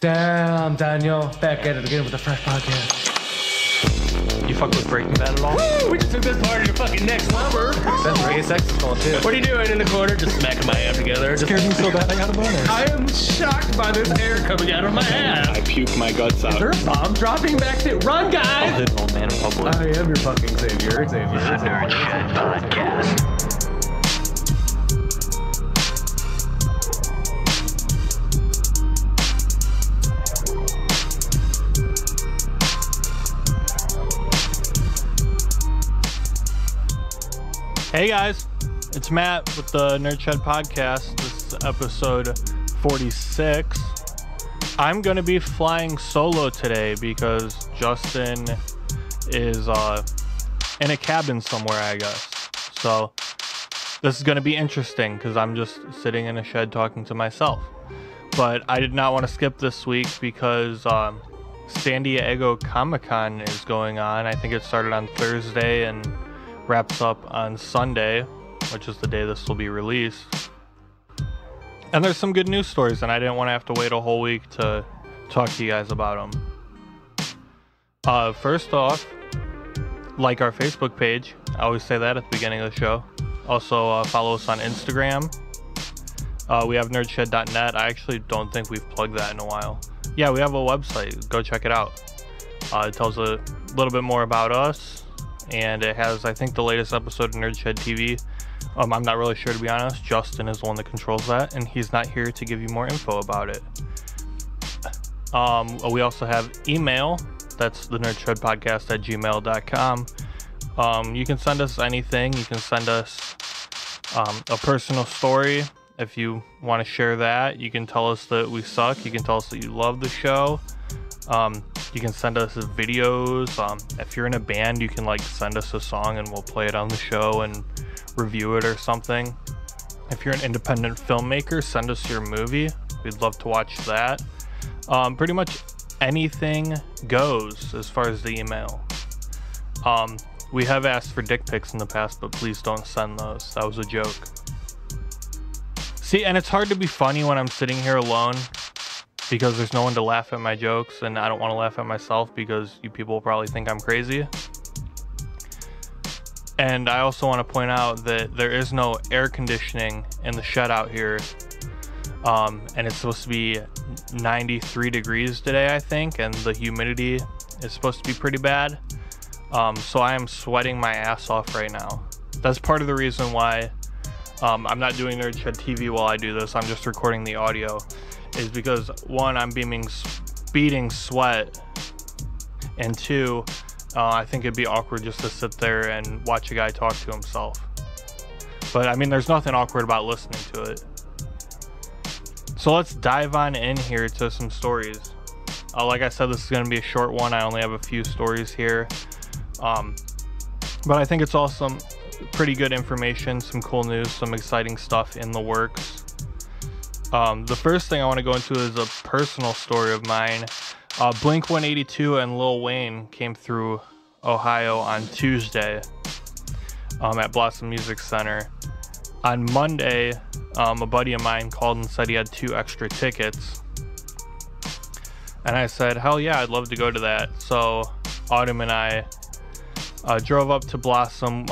Damn, Daniel. Back at it again with a fresh podcast. You fuck with Breaking Bad at all? Woo! We just took this party to fucking next level. That's reggae sex is called too. What are you doing in the corner? Just smacking my ass together. Scared me so bad I got a boner. I am shocked by this air coming out of my ass. I puke my guts out. Is there a bomb dropping back to run, I'll guys? hit an old man in public. I am your fucking savior. The Nerd Shed Podcast. Hey guys, it's Matt with the Nerd Shed Podcast. This is episode 46. I'm going to be flying solo today because Justin is in a cabin somewhere, I guess. So this is going to be interesting because I'm just sitting in a shed talking to myself. But I did not want to skip this week because San Diego Comic-Con is going on. I think it started on Thursday and wraps up on Sunday, which is the day this will be released. And there's some good news stories, and I didn't want to have to wait a whole week to talk to you guys about them. First off, like our Facebook page. I always say that at the beginning of the show. Also, follow us on Instagram. We have nerdshed.net. I actually don't think we've plugged that in a while. Yeah, we have a website. Go check it out. It tells a little bit more about us. And it has, I think, the latest episode of Nerd Shed TV. I'm not really sure, to be honest. Justin is the one that controls that, and he's not here to give you more info about it. We also have email. That's the thenerdshedpodcast@gmail.com. You can send us anything. You can send us a personal story if you want to share that. You can tell us that we suck. You can tell us that you love the show. You can send us videos. If you're in a band, you can send us a song and we'll play it on the show and review it or something. If you're an independent filmmaker, send us your movie. We'd love to watch that. Pretty much anything goes as far as the email. We have asked for dick pics in the past, but please don't send those. That was a joke. See, and it's hard to be funny when I'm sitting here alone, because there's no one to laugh at my jokes, and I don't want to laugh at myself because you people will probably think I'm crazy. And I also want to point out that there is no air conditioning in the shed out here. And it's supposed to be 93 degrees today, I think, and the humidity is supposed to be pretty bad. So I am sweating my ass off right now. That's part of the reason why I'm not doing Nerd Shed TV while I do this. I'm just recording the audio. Is because, one, I'm speeding sweat, and two, I think it'd be awkward just to sit there and watch a guy talk to himself. But I mean, there's nothing awkward about listening to it. So let's dive on in here to some stories. Like I said, this is going to be a short one. I only have a few stories here. But I think it's all some pretty good information, some cool news, some exciting stuff in the works. The first thing I want to go into is a personal story of mine. Blink 182 and Lil Wayne came through Ohio on Tuesday at Blossom Music Center. On Monday, a buddy of mine called and said he had 2 extra tickets. And I said, hell yeah, I'd love to go to that. So Autumn and I drove up to Blossom.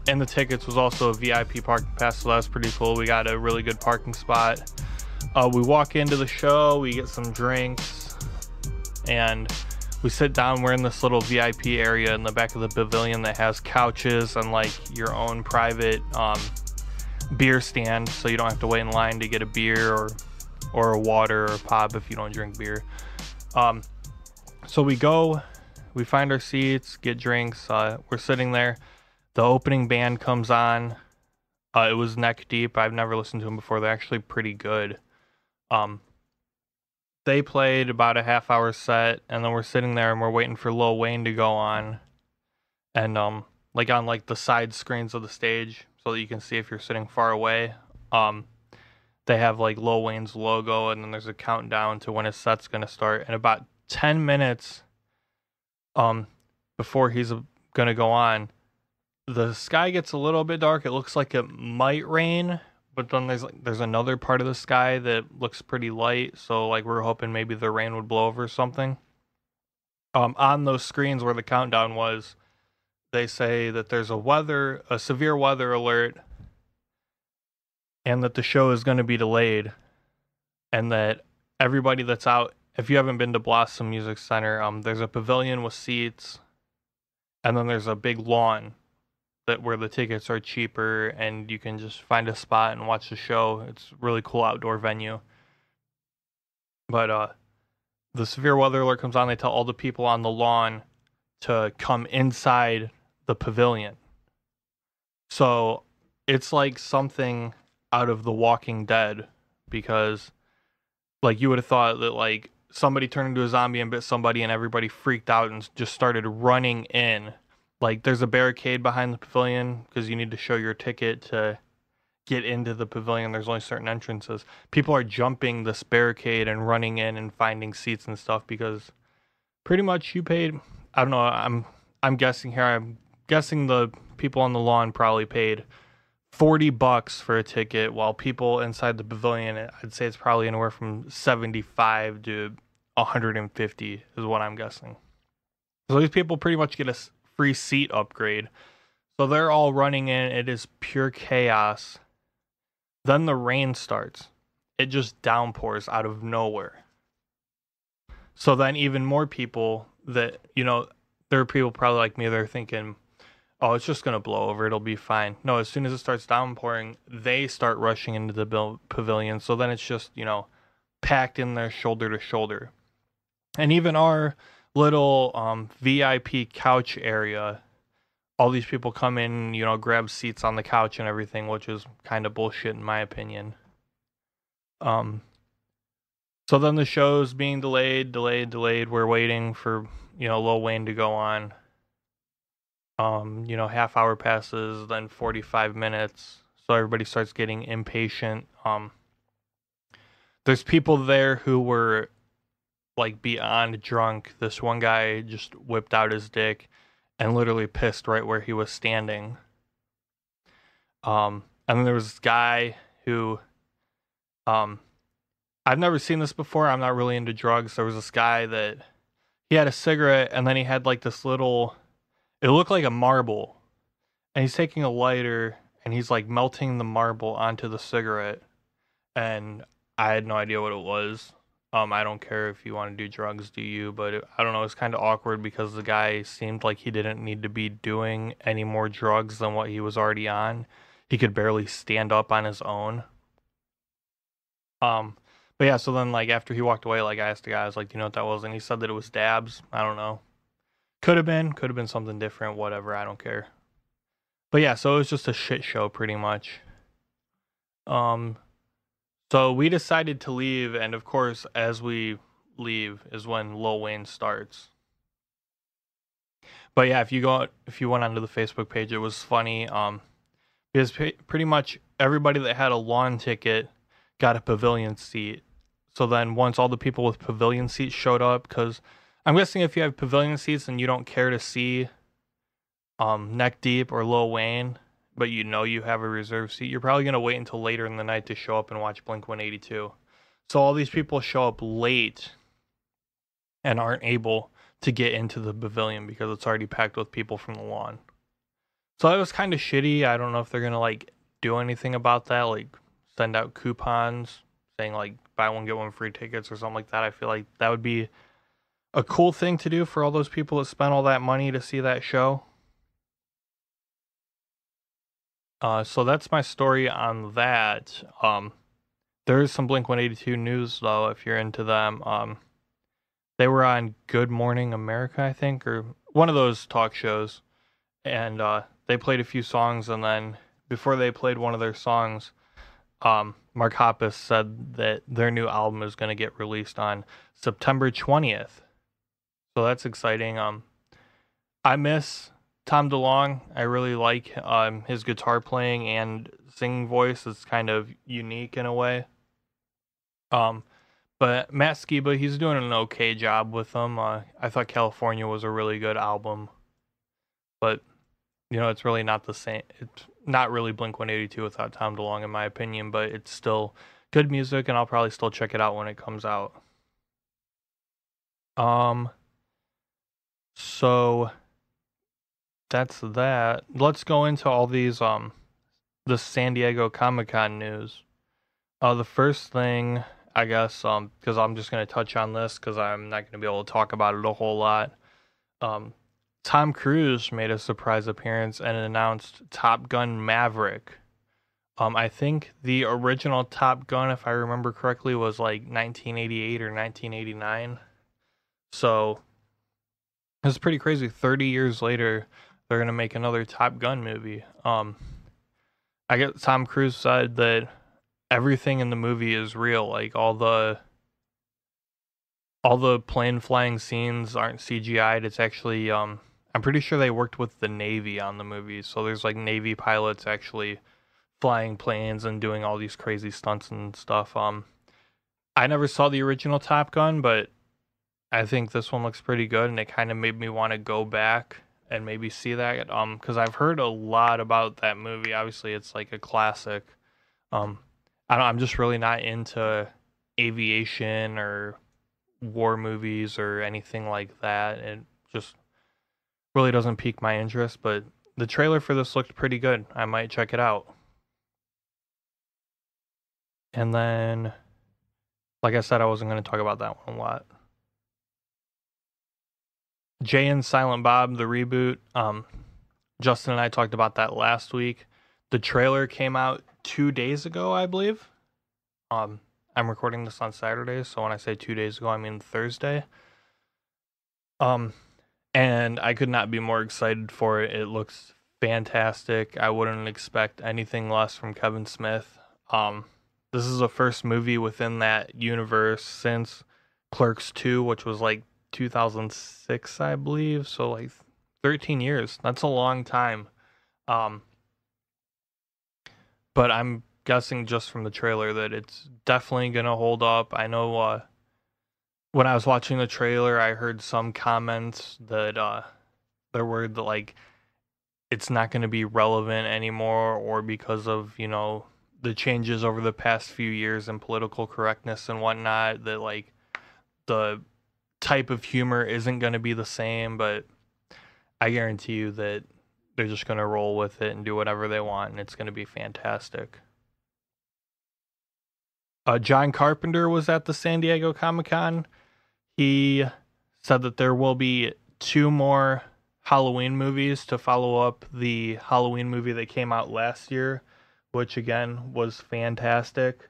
And the tickets was also a VIP parking pass, so that was pretty cool. We got a really good parking spot. We walk into the show, we get some drinks, and we sit down. We're in this little VIP area in the back of the pavilion that has couches and your own private beer stand, so you don't have to wait in line to get a beer or a water or a pop if you don't drink beer. So we find our seats, get drinks. We're sitting there. The opening band comes on. It was Neck Deep. I've never listened to them before. They're actually pretty good. They played about a half-hour set, and then we're sitting there and we're waiting for Lil Wayne to go on. And on the side screens of the stage, so that you can see if you're sitting far away, they have Lil Wayne's logo, and then there's a countdown to when his set's gonna start. And about 10 minutes before he's gonna go on, the sky gets a little bit dark. It looks like it might rain, but then there's another part of the sky that looks pretty light, so like we're hoping maybe the rain would blow over or something. On those screens where the countdown was, they say that there's a severe weather alert, and that the show is going to be delayed, and that everybody that's out, if you haven't been to Blossom Music Center, there's a pavilion with seats, and then there's a big lawn where the tickets are cheaper, and you can just find a spot and watch the show. It's a really cool outdoor venue. But the severe weather alert comes on. They tell all the people on the lawn to come inside the pavilion. So it's like something out of The Walking Dead, because like you would have thought that like somebody turned into a zombie and bit somebody and everybody freaked out and just started running in. Like there's a barricade behind the pavilion because you need to show your ticket to get into the pavilion. There's only certain entrances. People are jumping this barricade and running in and finding seats and stuff because pretty much you paid, I don't know, I'm guessing here, I'm guessing the people on the lawn probably paid $40 for a ticket, while people inside the pavilion, I'd say it's probably anywhere from 75 to 150 is what I'm guessing. So these people pretty much get a free seat upgrade. So they're all running in. It is pure chaos. Then the rain starts. It just downpours out of nowhere. So then even more people that, you know, there are people probably like me, they're thinking, oh, it's just going to blow over. It'll be fine. No, as soon as it starts downpouring, they start rushing into the pavilion. So then it's just, you know, packed in there shoulder to shoulder. And even our little VIP couch area, all these people come in, you know, grab seats on the couch and everything, which is kind of bullshit in my opinion. So then the show's being delayed. We're waiting for, you know, Lil Wayne to go on. You know, half hour passes, then 45 minutes. So everybody starts getting impatient. There's people there who were like beyond drunk. This one guy just whipped out his dick and literally pissed right where he was standing. And then there was this guy who, I've never seen this before. I'm not really into drugs. There was this guy that he had a cigarette and then he had like this little, it looked like a marble, and he's taking a lighter and he's like melting the marble onto the cigarette. And I had no idea what it was. I don't care if you want to do drugs, do you? But I don't know, it's kind of awkward because the guy seemed like he didn't need to be doing any more drugs than what he was already on. He could barely stand up on his own. But yeah, so then like after he walked away, like I asked the guy, I was like, do you know what that was? And he said that it was dabs. I don't know. Could have been something different, whatever, I don't care. But yeah, so it was just a shit show pretty much. So we decided to leave, and of course, as we leave is when Lil Wayne starts. But yeah, if you went onto the Facebook page, it was funny. Because pretty much everybody that had a lawn ticket got a pavilion seat. So then once all the people with pavilion seats showed up, because I'm guessing if you have pavilion seats and you don't care to see Neck Deep or Lil Wayne, but you know you have a reserve seat, you're probably going to wait until later in the night to show up and watch Blink-182. So all these people show up late and aren't able to get into the pavilion because it's already packed with people from the lawn. So that was kind of shitty. I don't know if they're going to like do anything about that, like send out coupons saying like buy one get one free tickets or something like that. I feel like that would be a cool thing to do for all those people that spent all that money to see that show. So that's my story on that. There is some Blink-182 news, though, if you're into them. They were on Good Morning America, I think, or one of those talk shows. And they played a few songs, and then before they played one of their songs, Mark Hoppus said that their new album is going to get released on September 20th. So that's exciting. I miss Tom DeLonge. I really like his guitar playing and singing voice. It's kind of unique in a way. But Matt Skiba, he's doing an okay job with them. I thought California was a really good album. But, you know, it's really not the same. not really Blink-182 without Tom DeLonge in my opinion, but it's still good music, and I'll probably still check it out when it comes out. So that's that. Let's go into all these the San Diego Comic-Con news. The first thing, I guess, because I'm just gonna touch on this because I'm not gonna be able to talk about it a whole lot. Tom Cruise made a surprise appearance and announced Top Gun Maverick. I think the original Top Gun, if I remember correctly, was like 1988 or 1989. So it's pretty crazy. 30 years later, they're gonna make another Top Gun movie. I get Tom Cruise said that everything in the movie is real. Like all the plane flying scenes aren't CGI'd. It's actually I'm pretty sure they worked with the Navy on the movie. So there's like Navy pilots actually flying planes and doing all these crazy stunts and stuff. I never saw the original Top Gun, but I think this one looks pretty good, and it kind of made me want to go back and maybe see that. Because I've heard a lot about that movie. Obviously, it's like a classic. I'm just really not into aviation or war movies or anything like that. It just really doesn't pique my interest, but the trailer for this looked pretty good. I might check it out. And then, like I said, I wasn't going to talk about that one a lot. Jay and Silent Bob, the reboot. Justin and I talked about that last week. The trailer came out 2 days ago, I believe. I'm recording this on Saturday, so when I say 2 days ago, I mean Thursday. And I could not be more excited for it. It looks fantastic. I wouldn't expect anything less from Kevin Smith. This is the first movie within that universe since Clerks 2, which was like 2006, I believe. So like 13 years. That's a long time. But I'm guessing just from the trailer that it's definitely going to hold up. I know when I was watching the trailer, I heard some comments that they're worried that like it's not going to be relevant anymore, or because of, you know, the changes over the past few years in political correctness and whatnot, that like the type of humor isn't going to be the same. But I guarantee you that they're just going to roll with it and do whatever they want, and it's going to be fantastic. John Carpenter was at the San Diego Comic-Con. He said that there will be 2 more Halloween movies to follow up the Halloween movie that came out last year, which again was fantastic.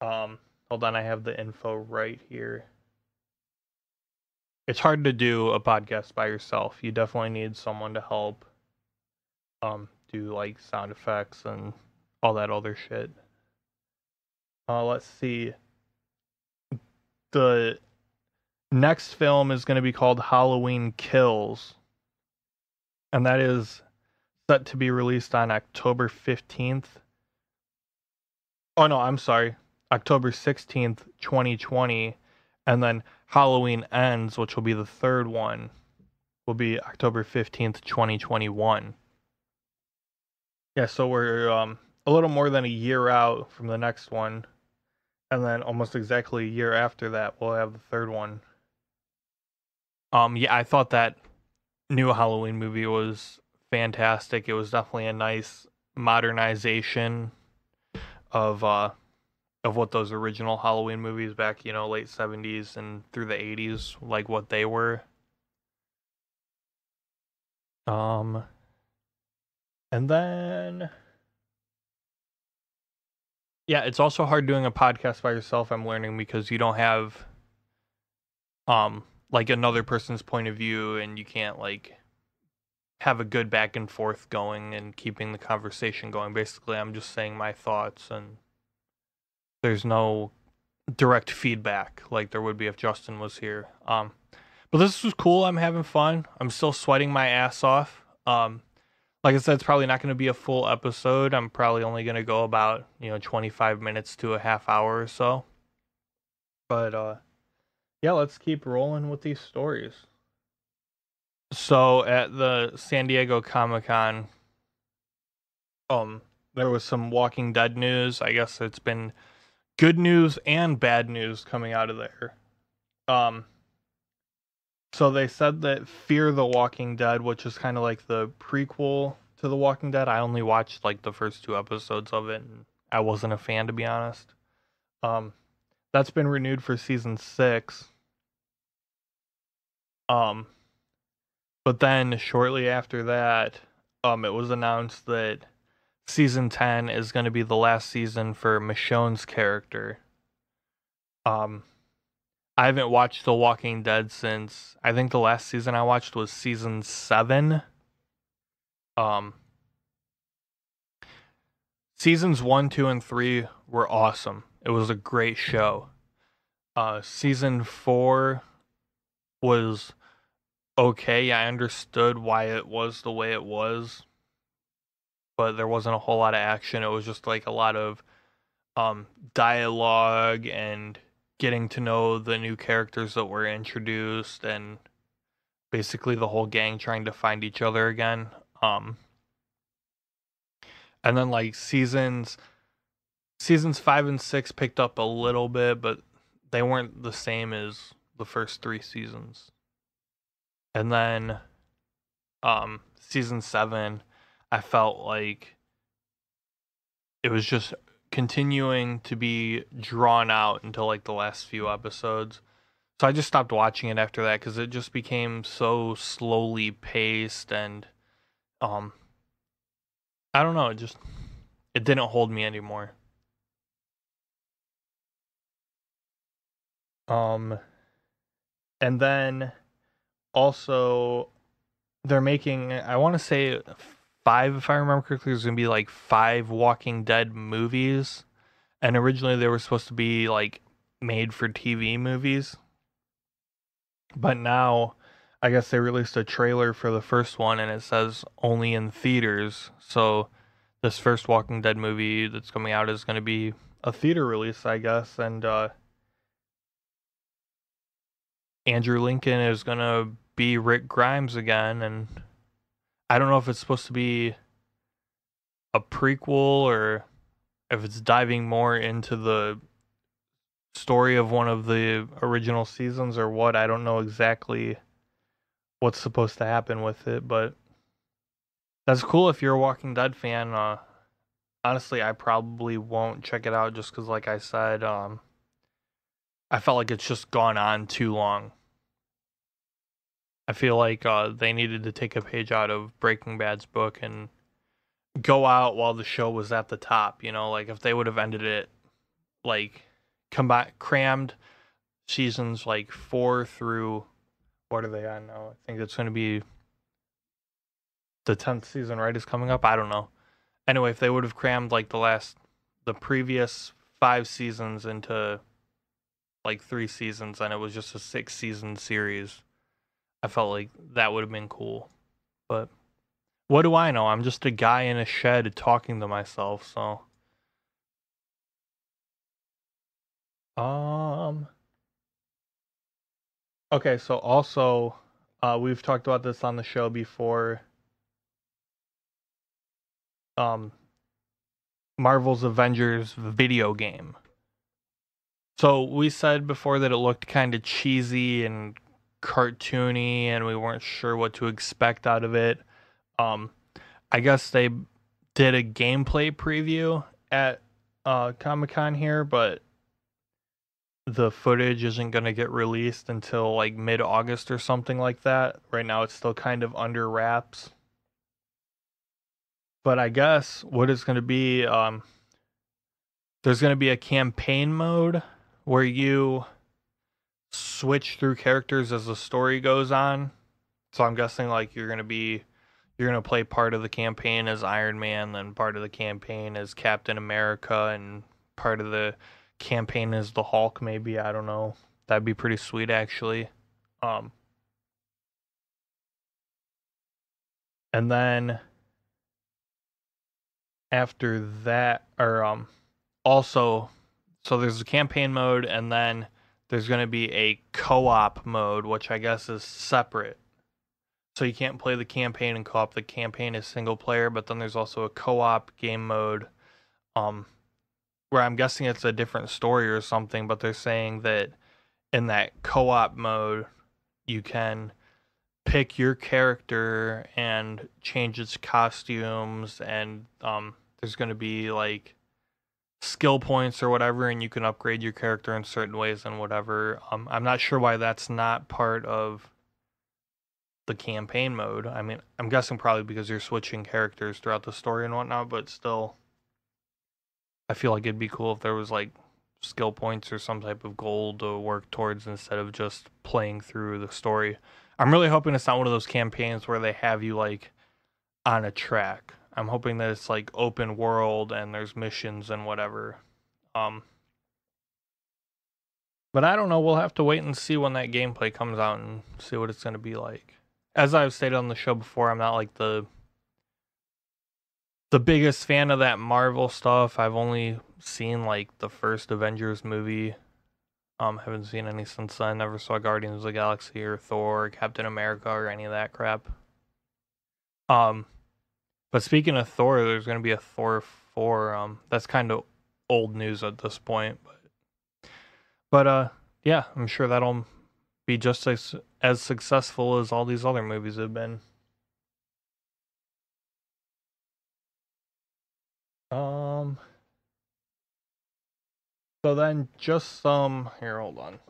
Hold on, I have the info right here. It's hard to do a podcast by yourself. You definitely need someone to help do like sound effects and all that other shit. Let's see. The next film is going to be called Halloween Kills, and that is set to be released on October 15th. Oh no, I'm sorry. October 16th, 2020, and then Halloween Ends, which will be the third one, will be October 15th, 2021. Yeah, so we're a little more than a year out from the next one, and then almost exactly a year after that, we'll have the third one. Yeah, I thought that new Halloween movie was fantastic. It was definitely a nice modernization of what those original Halloween movies back, you know, late 70s and through the 80s, like what they were. And then, yeah, it's also hard doing a podcast by yourself, I'm learning, because you don't have like another person's point of view, and you can't like have a good back and forth going and keeping the conversation going. Basically, I'm just saying my thoughts, and there's no direct feedback like there would be if Justin was here. But this was cool. I'm having fun. I'm still sweating my ass off. Like I said, it's probably not going to be a full episode. I'm probably only going to go about, 25 minutes to a half hour or so. But yeah, let's keep rolling with these stories. So at the San Diego Comic-Con, there was some Walking Dead news. I guess it's been good news and bad news coming out of there. So they said that Fear the Walking Dead, which is kind of like the prequel to The Walking Dead. I only watched like the first 2 episodes of it, and I wasn't a fan, to be honest. That's been renewed for season 6. But then shortly after that, it was announced that season 10 is going to be the last season for Michonne's character. I haven't watched The Walking Dead since, I think the last season I watched was season 7. Seasons 1, 2, and 3 were awesome. It was a great show. Season 4 was okay. I understood why it was the way it was, but there wasn't a whole lot of action. It was just like a lot of dialogue and getting to know the new characters that were introduced, and basically the whole gang trying to find each other again. And then like seasons 5 and 6 picked up a little bit, but they weren't the same as the first 3 seasons. And then season 7, I felt like it was just continuing to be drawn out until like the last few episodes. So I just stopped watching it after that because it just became so slowly paced, and I don't know, it didn't hold me anymore. And then also they're making, I want to say 5, if I remember correctly, there's going to be like 5 Walking Dead movies. And originally they were supposed to be like made for TV movies. But now I guess they released a trailer for the first one, and it says only in theaters. So this first Walking Dead movie that's coming out is going to be a theater release, I guess. And Andrew Lincoln is going to be Rick Grimes again. And I don't know if it's supposed to be a prequel or if it's diving more into the story of one of the original seasons or what. I don't know exactly what's supposed to happen with it, but that's cool if you're a Walking Dead fan. Honestly, I probably won't check it out just because, like I said, I felt like it's just gone on too long. I feel like they needed to take a page out of Breaking Bad's book and go out while the show was at the top. You know, like if they would have ended it like crammed seasons like 4 through, what are they on now? I think it's going to be the 10th season, right? Is coming up. I don't know. Anyway, if they would have crammed like the previous 5 seasons into like 3 seasons, and it was just a 6-season series, I felt like that would have been cool. But what do I know? I'm just a guy in a shed talking to myself, so. Okay, so also, we've talked about this on the show before. Marvel's Avengers video game. So we said before that it looked kind of cheesy and cartoony, and we weren't sure what to expect out of it. I guess they did a gameplay preview at Comic-Con here, but the footage isn't going to get released until like mid-August or something like that. Right now it's still kind of under wraps. But I guess what it's going to be, there's going to be a campaign mode where you switch through characters as the story goes on. So I'm guessing like you're going to play part of the campaign as Iron Man, then part of the campaign as Captain America, and part of the campaign as the Hulk, maybe. I don't know. That'd be pretty sweet, actually. And then after that, or also, so there's a campaign mode, and then there's going to be a co-op mode, which I guess is separate. So you can't play the campaign and co-op. The campaign is single player, but then there's also a co-op game mode, where I'm guessing it's a different story or something, but they're saying that in that co-op mode, you can pick your character and change its costumes, and there's going to be like skill points or whatever, and you can upgrade your character in certain ways and whatever. I'm not sure why that's not part of the campaign mode. I mean, I'm guessing probably because you're switching characters throughout the story and whatnot, but still, I feel like it'd be cool if there was like skill points or some type of goal to work towards instead of just playing through the story. I'm really hoping it's not one of those campaigns where they have you like on a track. I'm hoping that it's like open world and there's missions and whatever. But I don't know. We'll have to wait and see when that gameplay comes out and see what it's going to be like. As I've stated on the show before, I'm not like the biggest fan of that Marvel stuff. I've only seen like the first Avengers movie. Haven't seen any since then. Never saw Guardians of the Galaxy or Thor or Captain America or any of that crap. But speaking of Thor, there's going to be a Thor 4. That's kind of old news at this point, but yeah, I'm sure that'll be just as successful as all these other movies have been. So then just some here, hold on.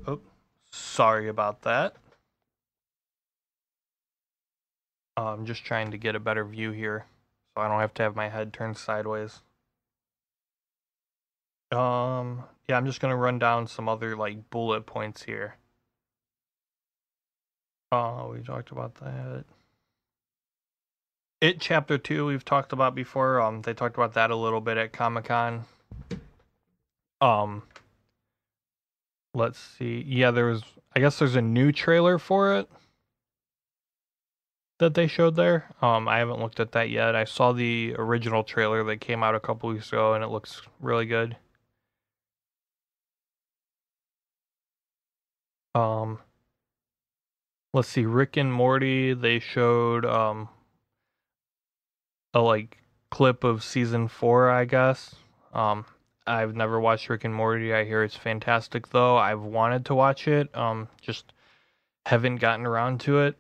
Oh, sorry about that. I'm just trying to get a better view here so I don't have to have my head turned sideways. Yeah, I'm just gonna run down some other like bullet points here. We talked about that. It Chapter 2 we've talked about before. They talked about that a little bit at Comic-Con. Let's see. Yeah, I guess there's a new trailer for it that they showed there. I haven't looked at that yet. I saw the original trailer that came out a couple weeks ago and it looks really good. Let's see, Rick and Morty, they showed a like clip of season 4, I guess. I've never watched Rick and Morty. I hear it's fantastic though. I've wanted to watch it. Just haven't gotten around to it.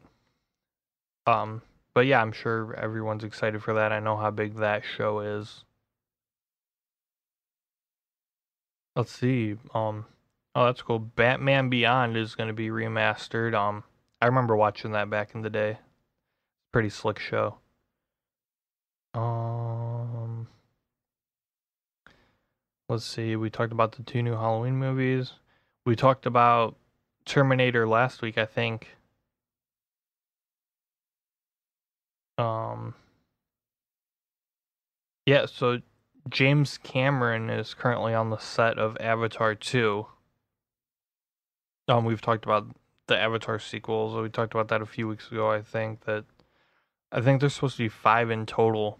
But yeah, I'm sure everyone's excited for that. I know how big that show is. Let's see. Oh, that's cool. Batman Beyond is going to be remastered. I remember watching that back in the day. Pretty slick show. Let's see. We talked about the 2 new Halloween movies. We talked about Terminator last week, I think. Yeah, so James Cameron is currently on the set of Avatar 2. We've talked about the Avatar sequels. We talked about that a few weeks ago, I think there's supposed to be 5 in total.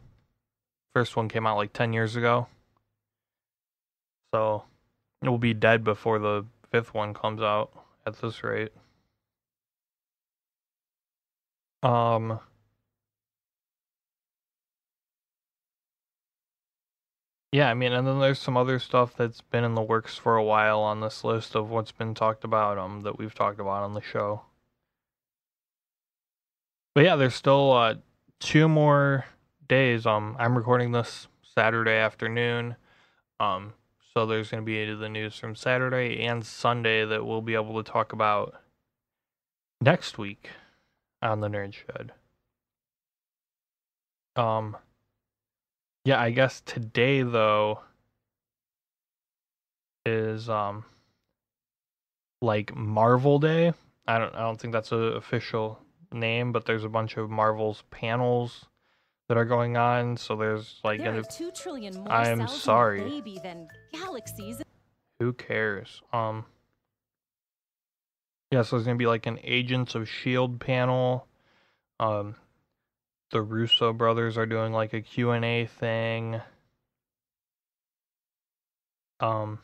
First one came out like 10 years ago. So it will be dead before the 5th one comes out at this rate. Yeah, I mean, and then there's some other stuff that's been in the works for a while on this list of what's been talked about, that we've talked about on the show. But yeah, there's still 2 more days. I'm recording this Saturday afternoon. So there's going to be the news from Saturday and Sunday that we'll be able to talk about next week on the Nerd Shed. Yeah, I guess today though is like Marvel Day. I don't think that's an official name, but there's a bunch of Marvel's panels that are going on. So there's like there are 2 trillion more I'm cells sorry. in a baby than galaxies. Who cares? Yeah, so there's gonna be like an Agents of S.H.I.E.L.D. panel. The Russo brothers are doing like a Q&A thing. Gonna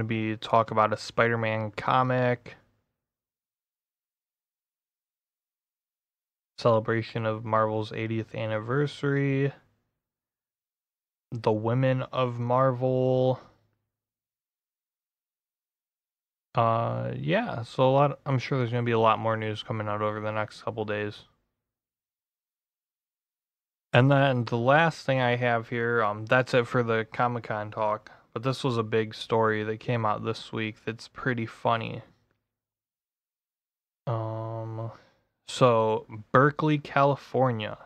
be talk about a Spider-Man comic. celebration of Marvel's 80th anniversary. The Women of Marvel. Yeah, so I'm sure there's going to be a lot more news coming out over the next couple days. And then the last thing I have here, that's it for the Comic-Con talk. But this was a big story that came out this week that's pretty funny. So Berkeley, California.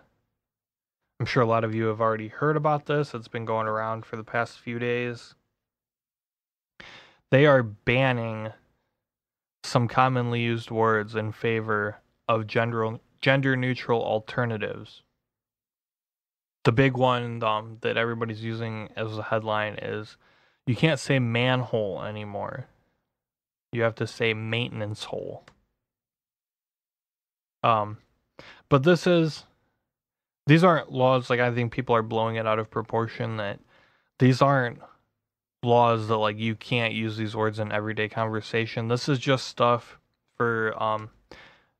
I'm sure a lot of you have already heard about this. It's been going around for the past few days. They are banning some commonly used words in favor of gender-neutral alternatives. The big one that everybody's using as a headline is you can't say manhole anymore. You have to say maintenance hole. But these aren't laws, like I think people are blowing it out of proportion, that these aren't laws that like you can't use these words in everyday conversation. This is just stuff for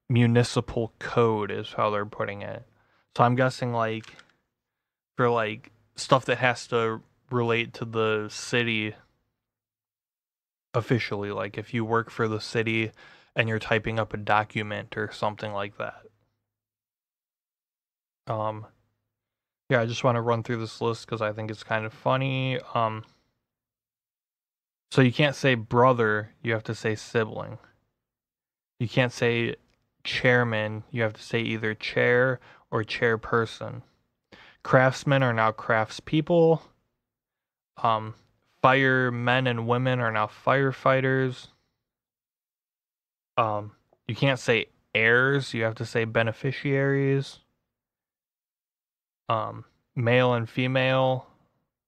municipal code is how they're putting it. So I'm guessing like for like stuff that has to relate to the city officially, like if you work for the city and you're typing up a document or something like that. Yeah, I just want to run through this list because I think it's kind of funny. So you can't say brother, you have to say sibling. You can't say chairman, you have to say either chair or chairperson. Craftsmen are now craftspeople. Firemen and women are now firefighters. You can't say heirs, you have to say beneficiaries. Male and female,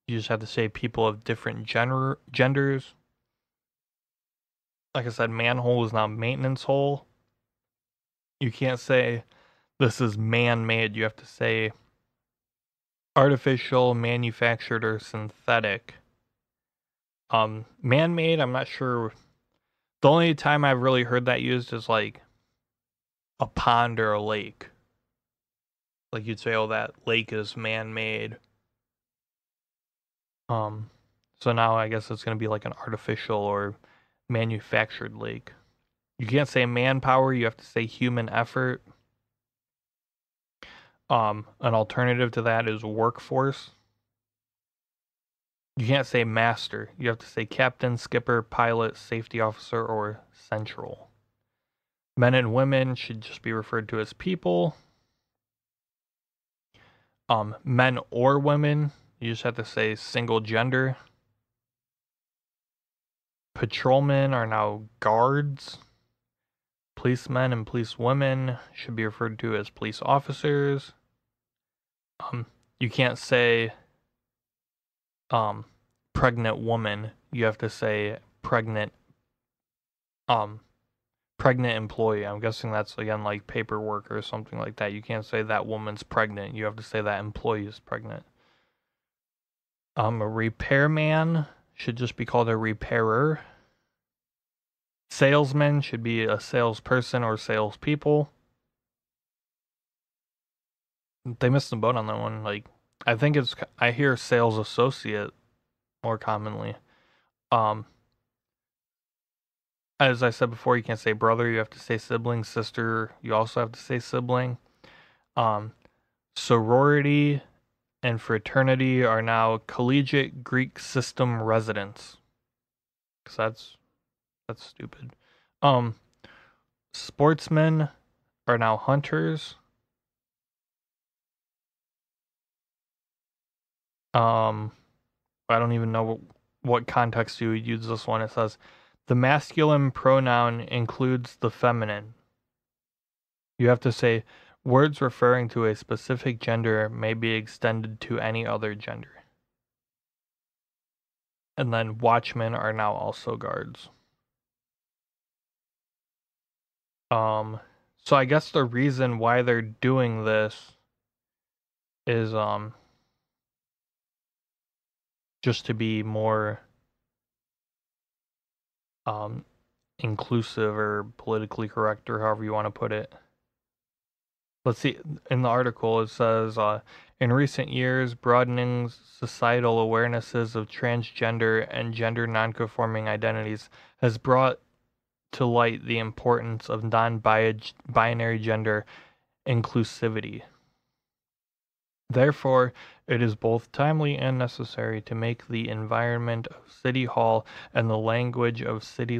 you just have to say people of different genders. Like I said, manhole is now maintenance hole. You can't say this is man-made, you have to say artificial, manufactured, or synthetic. Man-made, I'm not sure. The only time I've really heard that used is like a pond or a lake. Like you'd say, oh, that lake is man-made. So now I guess it's going to be like an artificial or manufactured lake. You can't say manpower, you have to say human effort. An alternative to that is workforce. You can't say master, you have to say captain, skipper, pilot, safety officer, or central. Men and women should just be referred to as people. Men or women, you just have to say single gender. Patrolmen are now guards. Policemen and policewomen should be referred to as police officers. You can't say pregnant woman. You have to say pregnant employee. I'm guessing that's again like paperwork or something like that. You can't say that woman's pregnant. You have to say that employee is pregnant. A repairman should just be called a repairer. Salesman should be a salesperson or salespeople. They missed the boat on that one. Like, I hear sales associate more commonly. As I said before, you can't say brother, you have to say sibling. Sister, you also have to say sibling. Sorority and fraternity are now collegiate Greek system residents. Because that's stupid. Sportsmen are now hunters. I don't even know what context you would use this one. It says the masculine pronoun includes the feminine. You have to say words referring to a specific gender may be extended to any other gender. And then watchmen are now also guards. So I guess the reason why they're doing this is just to be more inclusive or politically correct or however you want to put it. let's see, in the article it says, in recent years, broadening societal awarenesses of transgender and gender nonconforming identities has brought to light the importance of non-binary gender inclusivity. Therefore, it is both timely and necessary to make the environment of City Hall and the language of city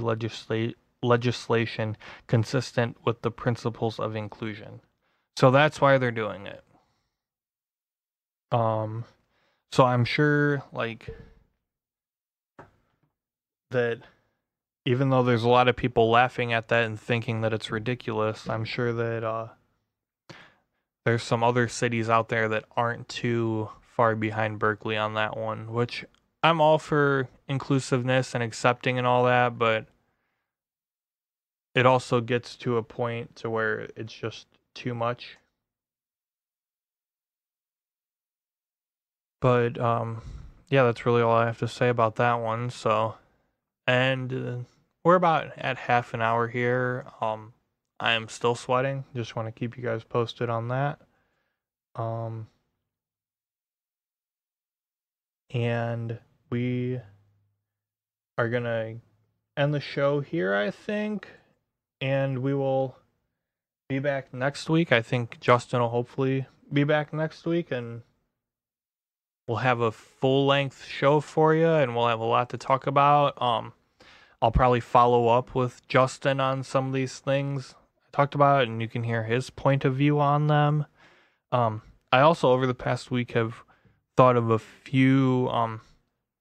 legislation consistent with the principles of inclusion. So that's why they're doing it. So I'm sure, like, that even though there's a lot of people laughing at that and thinking that it's ridiculous, I'm sure that there's some other cities out there that aren't too far behind Berkeley on that one, which I'm all for inclusiveness and accepting and all that, but it also gets to a point to where it's just too much. But yeah, that's really all I have to say about that one. So, and we're about at half an hour here. I am still sweating. Just want to keep you guys posted on that. And we are gonna end the show here, I think, and we will be back next week. I think Justin will hopefully be back next week, and we'll have a full-length show for you, and we'll have a lot to talk about. I'll probably follow up with Justin on some of these things I talked about, and you can hear his point of view on them. I also, over the past week, have thought of a few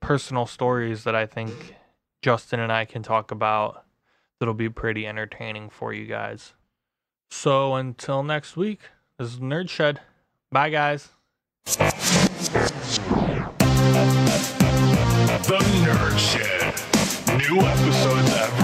personal stories that I think Justin and I can talk about that'll be pretty entertaining for you guys. So until next week, this is Nerd Shed. Bye, guys. The Nerd Shed. New episodes every